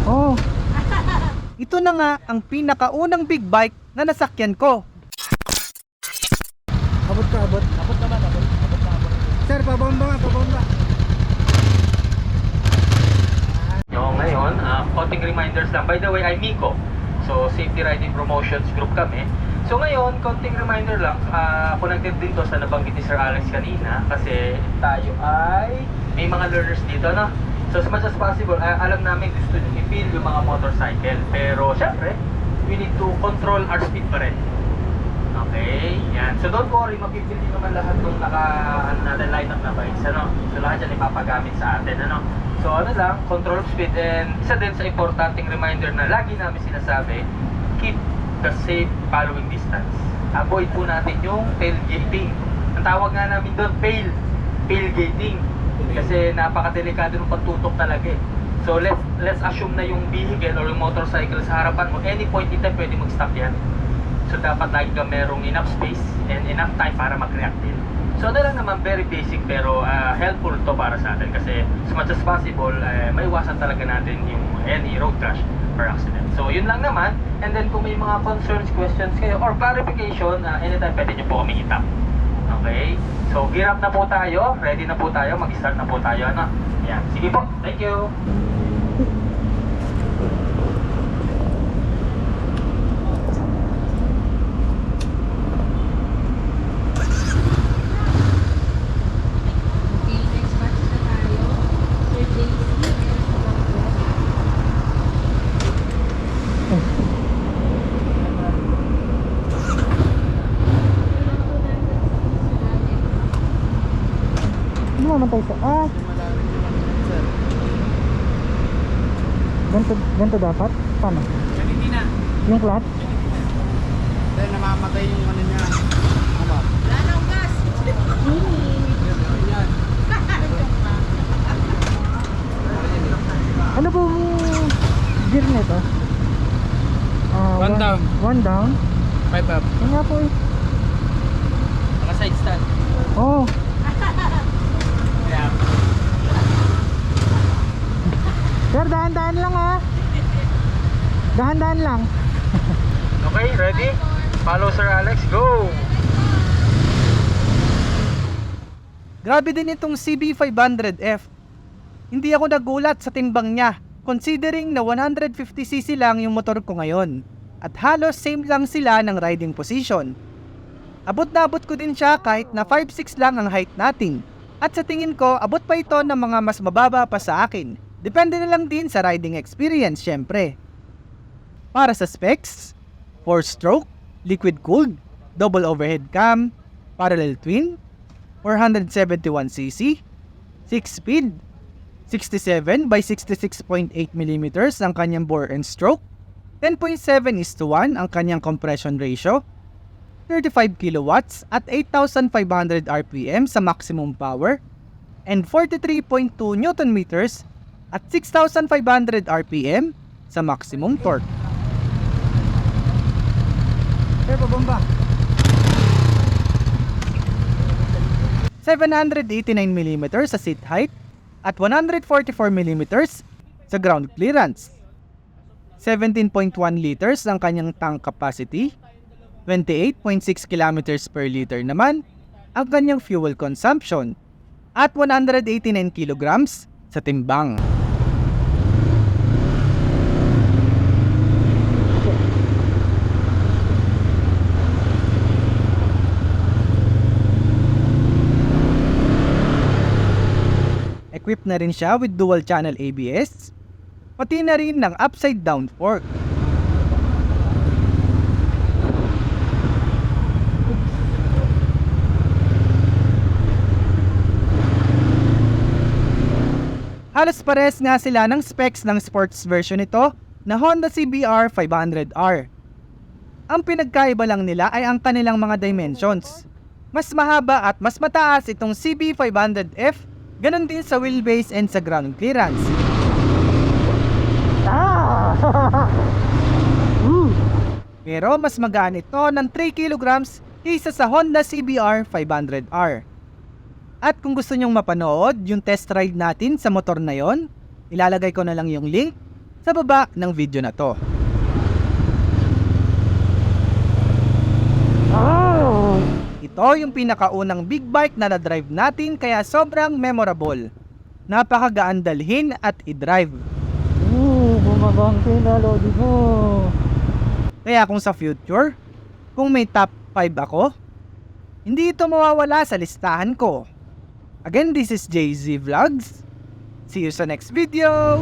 Oh, ito na nga ang pinakaunang big bike na nasakyan ko. Abot ka, abot. Abot naman, abot na abot. Sir, pabomba nga, pabomba. Ngayon, konting reminders lang. By the way, I'm Miko. So, Safety Riding Promotions Group kami. So ngayon, konting reminder lang, connected din to sa nabanggit ni Sir Alex kanina kasi tayo ay may mga learners dito, no? So as much as possible, alam namin gusto nyo i-feel yung mga motorcycle, pero syempre, we need to control our speed pa rin. Okay, yan. So don't worry, mapipili naman lahat ng line up na bikes, ano? So lahat yan ipapagamit sa atin, ano? So ano lang, control speed, and isa din sa importanteng reminder na lagi namin sinasabi, keep the safe following distance. Avoid po natin yung tailgating. Ang tawag nga namin doon, tailgating. Kasi napakadelikado ng pagtutok talaga eh. So let's assume na yung vehicle or yung motorcycle sa harapan mo, any point in time pwede mag-stop yan. So dapat lagi ka merong enough space and enough time para mag-react din. So ano lang naman, very basic pero helpful to para sa atin kasi as much as possible, maiwasan talaga natin yung any road crash or accident. So yun lang naman, and then kung may mga concerns, questions kayo or clarification, anytime pwede nyo po kami itap. Okay? So gear up na po tayo, ready na po tayo, mag-start na po tayo, ano? Yan, sige po, thank you! Ano naman tayo sa... Ganito dapat? Paano? Hindi na. Yung clutch? Dahil namamatay yung ano niya. Ano? Lanong gas! Yan. Ano po gear nito? One down. One down? 5 up. Yan nga po eh. Naka-side stand. Oh, Yeah. sir, dahan-dahan lang ha. Dahan-dahan lang. Okay, ready? Follow Sir Alex, go! Grabe din itong CB500F. Hindi ako nagulat sa timbang niya, considering na 150cc lang yung motor ko ngayon. At halos same lang sila ng riding position. Abot na abot ko din siya kahit na 5'6" lang ang height natin. At sa tingin ko, abot pa ito ng mga mas mababa pa sa akin. Depende na lang din sa riding experience syempre. Para sa specs, 4-stroke, liquid-cooled, double overhead cam, parallel twin, 471cc, 6-speed, 67 by 66.8mm ang kanyang bore and stroke, 10.7:1 ang kanyang compression ratio, 35 kilowatts at 8,500 RPM sa maximum power, and 43.2 Newton meters at 6,500 RPM sa maximum torque. Sir, pabomba. 789mm sa seat height at 144mm sa ground clearance. 17.1 liters ang kanyang tank capacity, 28.6 kilometers per liter naman ang kanyang fuel consumption at 189 kilograms sa timbang. Equipped na rin siya with dual channel ABS, pati na rin ng upside down fork. Halos pares nga sila ng specs ng sports version nito na Honda CBR 500R. Ang pinagkaiba lang nila ay ang kanilang mga dimensions. Mas mahaba at mas mataas itong CB500F, ganun din sa wheelbase and sa ground clearance. Pero mas magaan ito ng 3 kilograms kaysa sa Honda CBR 500R. At kung gusto nyong mapanood yung test ride natin sa motor na yon, ilalagay ko na lang yung link sa baba ng video na to. Ito yung pinakaunang big bike na na-drive natin kaya sobrang memorable. Napakagaan dalhin at i-drive. Bumabangke na lodi mo. Kaya kung sa future, kung may top 5 ako, hindi ito mawawala sa listahan ko. Again, this is JZ Vlogs. See you sa next video!